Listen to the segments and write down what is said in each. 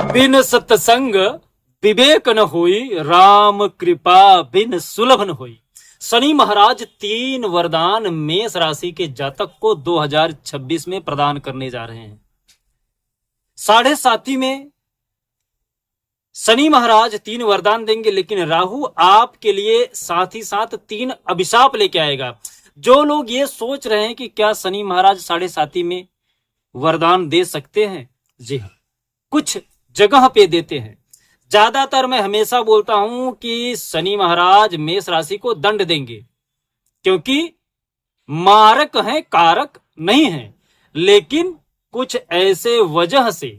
बिन सत्संग विवेक न होई, राम कृपा बिन सुलभ न होई। शनि महाराज 3 वरदान मेष राशि के जातक को 2026 में प्रदान करने जा रहे हैं। साढ़े साथी में शनि महाराज 3 वरदान देंगे, लेकिन राहु आपके लिए साथ ही साथ 3 अभिशाप लेके आएगा। जो लोग ये सोच रहे हैं कि क्या शनि महाराज साढ़े साथी में वरदान दे सकते हैं, जी हाँ, कुछ जगह पे देते हैं। ज्यादातर मैं हमेशा बोलता हूं कि शनि महाराज मेष राशि को दंड देंगे, क्योंकि मारक हैं, कारक नहीं हैं। लेकिन कुछ ऐसे वजह से,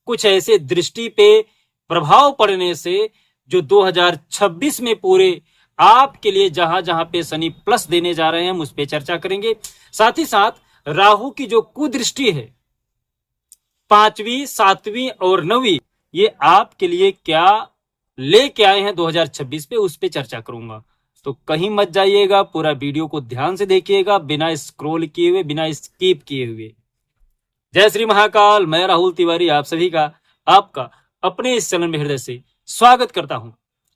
कुछ ऐसे दृष्टि पे प्रभाव पड़ने से जो 2026 में पूरे आपके लिए जहां जहां पे शनि प्लस देने जा रहे हैं, हम उस पर चर्चा करेंगे। साथ ही साथ राहु की जो कुदृष्टि है 5वीं, 7वीं और 9वीं, ये आपके लिए क्या लेके आए हैं 2026 पे, उस पे चर्चा करूंगा। तो कहीं मत जाइएगा, पूरा वीडियो को ध्यान से देखिएगा, बिना स्क्रॉल किए हुए, बिना स्किप किए हुए। जय श्री महाकाल। मैं राहुल तिवारी आप सभी का, आपका अपने इस चैनल में हृदय से स्वागत करता हूं।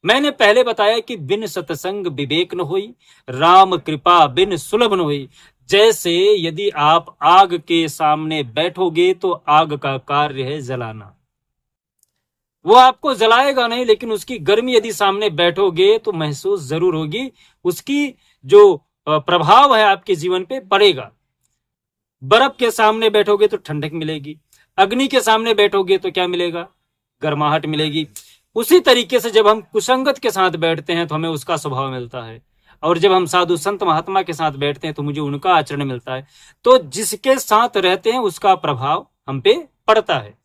मैंने पहले बताया कि बिन सत्संग विवेक न होई, राम कृपा बिन सुलभ न होई। जैसे यदि आप आग के सामने बैठोगे तो आग का कार्य है जलाना, वो आपको जलाएगा नहीं, लेकिन उसकी गर्मी यदि सामने बैठोगे तो महसूस जरूर होगी। उसकी जो प्रभाव है आपके जीवन पे पड़ेगा। बर्फ के सामने बैठोगे तो ठंडक मिलेगी, अग्नि के सामने बैठोगे तो क्या मिलेगा, गर्माहट मिलेगी। उसी तरीके से जब हम कुसंगत के साथ बैठते हैं तो हमें उसका स्वभाव मिलता है, और जब हम साधु संत महात्मा के साथ बैठते हैं तो मुझे उनका आचरण मिलता है। तो जिसके साथ रहते हैं उसका प्रभाव हम पे पड़ता है।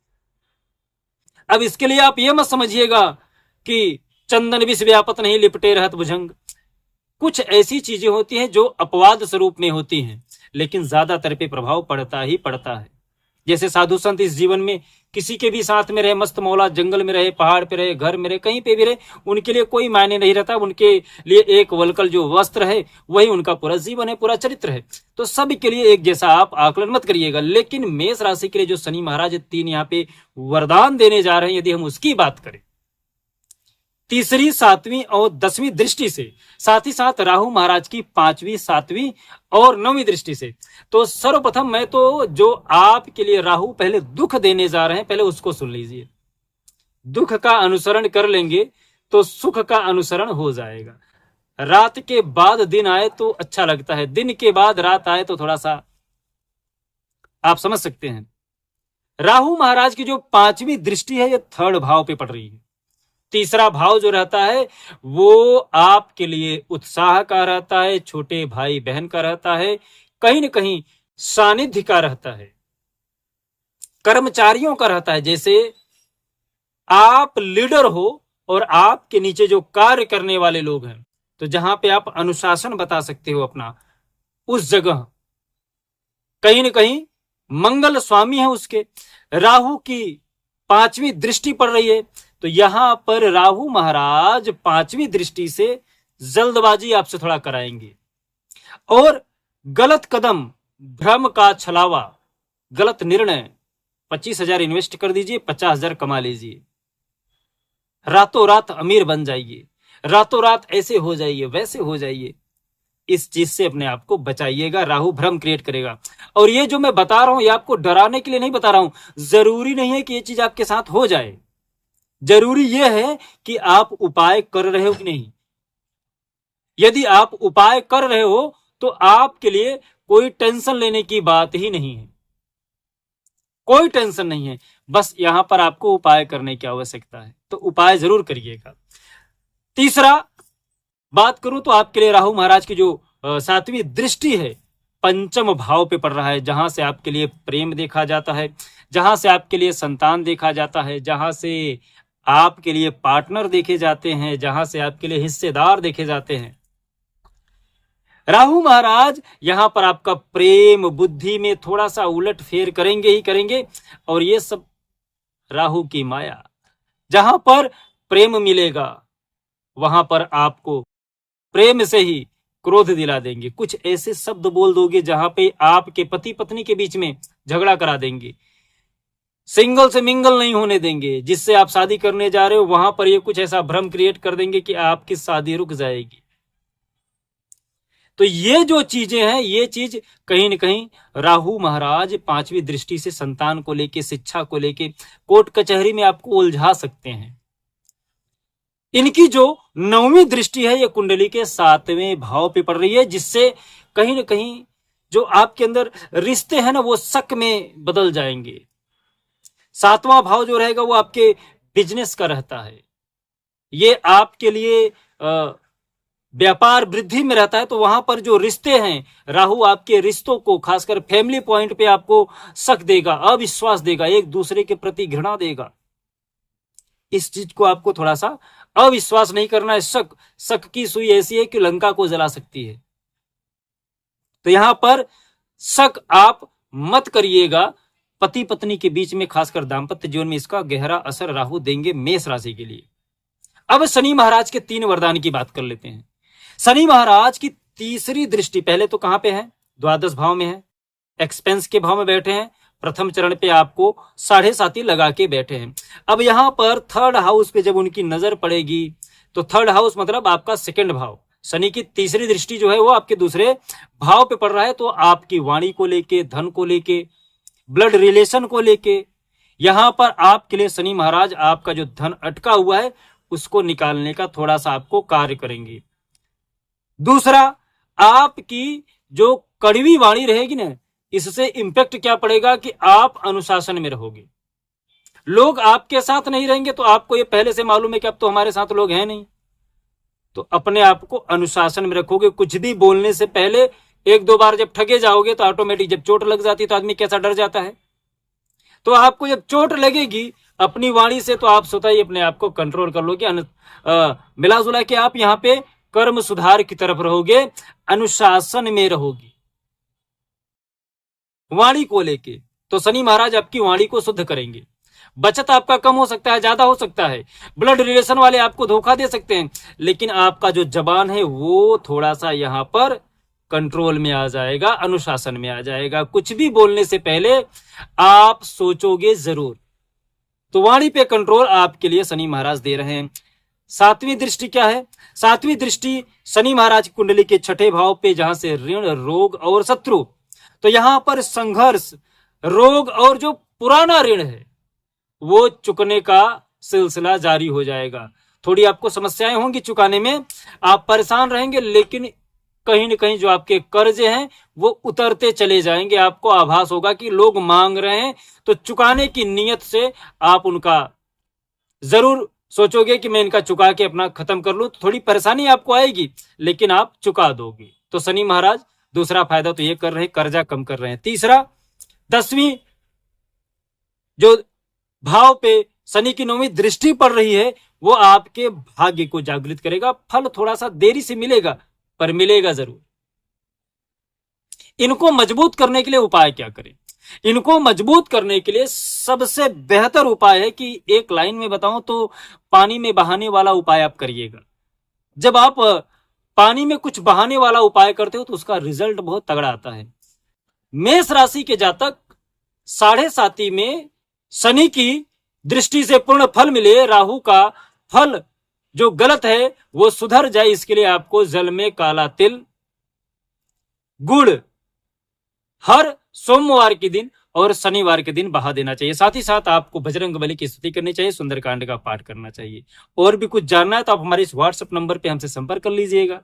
अब इसके लिए आप ये मत समझिएगा कि चंदन विष व्यापत नहीं लिपटे रहत भुजंग। कुछ ऐसी चीजें होती हैं जो अपवाद स्वरूप में होती हैं, लेकिन ज्यादातर पे प्रभाव पड़ता ही पड़ता है। जैसे साधु संत इस जीवन में किसी के भी साथ में रहे, मस्त मौला, जंगल में रहे, पहाड़ पे रहे, घर में रहे, कहीं पे भी रहे, उनके लिए कोई मायने नहीं रहता। उनके लिए एक वलकल जो वस्त्र है वही उनका पूरा जीवन है, पूरा चरित्र है। तो सब के लिए एक जैसा आप आकलन मत करिएगा। लेकिन मेष राशि के लिए जो शनि महाराज 3 यहाँ पे वरदान देने जा रहे हैं, यदि हम उसकी बात करें, तीसरी, 7वीं और 10वीं दृष्टि से, साथ ही साथ राहु महाराज की 5वीं, 7वीं और 9वीं दृष्टि से, तो सर्वप्रथम मैं तो जो आपके लिए राहु पहले दुख देने जा रहे हैं, पहले उसको सुन लीजिए। दुख का अनुसरण कर लेंगे तो सुख का अनुसरण हो जाएगा। रात के बाद दिन आए तो अच्छा लगता है, दिन के बाद रात आए तो थोड़ा सा आप समझ सकते हैं। राहु महाराज की जो 5वीं दृष्टि है, ये 3rd भाव पे पड़ रही है। तीसरा भाव जो रहता है वो आपके लिए उत्साह का रहता है, छोटे भाई बहन का रहता है, कहीं न कहीं सानिध्य का रहता है, कर्मचारियों का रहता है। जैसे आप लीडर हो और आपके नीचे जो कार्य करने वाले लोग हैं, तो जहां पे आप अनुशासन बता सकते हो अपना, उस जगह कहीं न कहीं मंगल स्वामी है उसके। राहु की 5वीं दृष्टि पड़ रही है, तो यहां पर राहु महाराज 5वीं दृष्टि से जल्दबाजी आपसे थोड़ा कराएंगे, और गलत कदम, भ्रम का छलावा, गलत निर्णय, 25,000 इन्वेस्ट कर दीजिए, 50,000 कमा लीजिए, रातों रात अमीर बन जाइए, रातों रात ऐसे हो जाइए, वैसे हो जाइए। इस चीज से अपने आप को बचाइएगा, राहु भ्रम क्रिएट करेगा। और ये जो मैं बता रहा हूं, ये आपको डराने के लिए नहीं बता रहा हूं। जरूरी नहीं है कि ये चीज आपके साथ हो जाए, जरूरी यह है कि आप उपाय कर रहे हो कि नहीं। यदि आप उपाय कर रहे हो तो आपके लिए कोई टेंशन लेने की बात ही नहीं है, कोई टेंशन नहीं है। बस यहां पर आपको उपाय करने की आवश्यकता है, तो उपाय जरूर करिएगा। तीसरा बात करूं तो आपके लिए राहु महाराज की जो 7वीं दृष्टि है 5म भाव पे पड़ रहा है, जहां से आपके लिए प्रेम देखा जाता है, जहां से आपके लिए संतान देखा जाता है, जहां से आपके लिए पार्टनर देखे जाते हैं, जहां से आपके लिए हिस्सेदार देखे जाते हैं। राहु महाराज यहां पर आपका प्रेम बुद्धि में थोड़ा सा उलट फेर करेंगे ही करेंगे, और ये सब राहु की माया। जहां पर प्रेम मिलेगा वहां पर आपको प्रेम से ही क्रोध दिला देंगे। कुछ ऐसे शब्द बोल दोगे जहां पे आपके पति पत्नी के बीच में झगड़ा करा देंगे। सिंगल से मिंगल नहीं होने देंगे। जिससे आप शादी करने जा रहे हो वहां पर ये कुछ ऐसा भ्रम क्रिएट कर देंगे कि आपकी शादी रुक जाएगी। तो ये जो चीजें हैं, ये चीज कहीं न कहीं राहु महाराज पांचवी दृष्टि से संतान को लेके, शिक्षा को लेके, कोर्ट कचहरी में आपको उलझा सकते हैं। इनकी जो नौवीं दृष्टि है ये कुंडली के 7वें भाव पे पड़ रही है, जिससे कहीं न कहीं जो आपके अंदर रिश्ते हैं ना वो शक में बदल जाएंगे। 7वां भाव जो रहेगा वो आपके बिजनेस का रहता है, ये आपके लिए व्यापार वृद्धि में रहता है। तो वहां पर जो रिश्ते हैं, राहु आपके रिश्तों को, खासकर फैमिली पॉइंट पे आपको शक देगा, अविश्वास देगा, एक दूसरे के प्रति घृणा देगा। इस चीज को आपको थोड़ा सा अविश्वास नहीं करना है। शक की सुई ऐसी है कि लंका को जला सकती है। तो यहां पर शक आप मत करिएगा। पति पत्नी के बीच में, खासकर दाम्पत्य जीवन में इसका गहरा असर राहु देंगे मेष राशि के लिए। अब शनि महाराज के 3 वरदान की बात कर लेते हैं। शनि महाराज की तीसरी दृष्टि पहले तो कहां पे है? द्वादश भाव में है, एक्सपेंस के भाव में बैठे हैं। प्रथम चरण पे आपको 7.5 लगा के बैठे हैं। अब यहां पर 3rd हाउस पे जब उनकी नजर पड़ेगी तो 3rd हाउस मतलब आपका 2nd भाव। शनि की तीसरी दृष्टि जो है वो आपके दूसरे भाव पे पड़ रहा है। तो आपकी वाणी को लेके, धन को लेके, ब्लड रिलेशन को लेके, यहां पर आपके लिए शनि महाराज आपका जो धन अटका हुआ है उसको निकालने का थोड़ा सा आपको कार्य करेंगे। दूसरा, आपकी जो कड़वी वाणी रहेगी ना, इससे इंपैक्ट क्या पड़ेगा कि आप अनुशासन में रहोगे। लोग आपके साथ नहीं रहेंगे तो आपको ये पहले से मालूम है कि अब तो हमारे साथ लोग हैं नहीं, तो अपने आप को अनुशासन में रखोगे। कुछ भी बोलने से पहले 1-2 बार जब ठगे जाओगे तो ऑटोमेटिक, जब चोट लग जाती है तो आदमी कैसा डर जाता है। तो आपको जब चोट लगेगी अपनी वाणी से तो आप स्वतः ही अपने आप को कंट्रोल कर लोगे। मिला जुला के आप यहाँ पे कर्म सुधार की तरफ रहोगे, अनुशासन में रहोगी वाणी को लेके। तो शनि महाराज आपकी वाणी को शुद्ध करेंगे। बचत आपका कम हो सकता है, ज्यादा हो सकता है, ब्लड रिलेशन वाले आपको धोखा दे सकते हैं, लेकिन आपका जो जबान है वो थोड़ा सा यहां पर कंट्रोल में आ जाएगा, अनुशासन में आ जाएगा। कुछ भी बोलने से पहले आप सोचोगे जरूर। तो वाणी पे कंट्रोल आपके लिए शनि महाराज दे रहे हैं। 7वीं दृष्टि क्या है? 7वीं दृष्टि शनि महाराज की कुंडली के 6ठे भाव पे, जहां से ऋण, रोग और शत्रु। तो यहां पर संघर्ष, रोग और जो पुराना ऋण है वो चुकने का सिलसिला जारी हो जाएगा। थोड़ी आपको समस्याएं होंगी चुकाने में, आप परेशान रहेंगे, लेकिन कहीं न कहीं जो आपके कर्जे हैं वो उतरते चले जाएंगे। आपको आभास होगा कि लोग मांग रहे हैं, तो चुकाने की नीयत से आप उनका जरूर सोचोगे कि मैं इनका चुका के अपना खत्म कर लूं। तो थोड़ी परेशानी आपको आएगी, लेकिन आप चुका दोगे। तो शनि महाराज दूसरा फायदा तो ये कर रहे हैं, कर्जा कम कर रहे हैं। तीसरा, 10वीं जो भाव पे शनि की 9वीं दृष्टि पड़ रही है वो आपके भाग्य को जागृत करेगा। फल थोड़ा सा देरी से मिलेगा, पर मिलेगा जरूर। इनको मजबूत करने के लिए उपाय क्या करें? इनको मजबूत करने के लिए सबसे बेहतर उपाय है कि एक लाइन में बताऊं तो पानी में बहाने वाला उपाय आप करिएगा। जब आप पानी में कुछ बहाने वाला उपाय करते हो तो उसका रिजल्ट बहुत तगड़ा आता है। मेष राशि के जातक 7.5 में शनि की दृष्टि से पूर्ण फल मिले, राहु का फल जो गलत है वो सुधर जाए, इसके लिए आपको जल में काला तिल, गुड़ हर सोमवार के दिन और शनिवार के दिन बहा देना चाहिए। साथ ही साथ आपको बजरंग बली की स्तुति करनी चाहिए, सुंदरकांड का पाठ करना चाहिए। और भी कुछ जानना है तो आप हमारे इस व्हाट्सएप नंबर पे हमसे संपर्क कर लीजिएगा।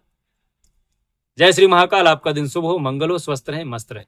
जय श्री महाकाल। आपका दिन शुभ हो, मंगल हो, स्वस्थ रहे, मस्त रहे।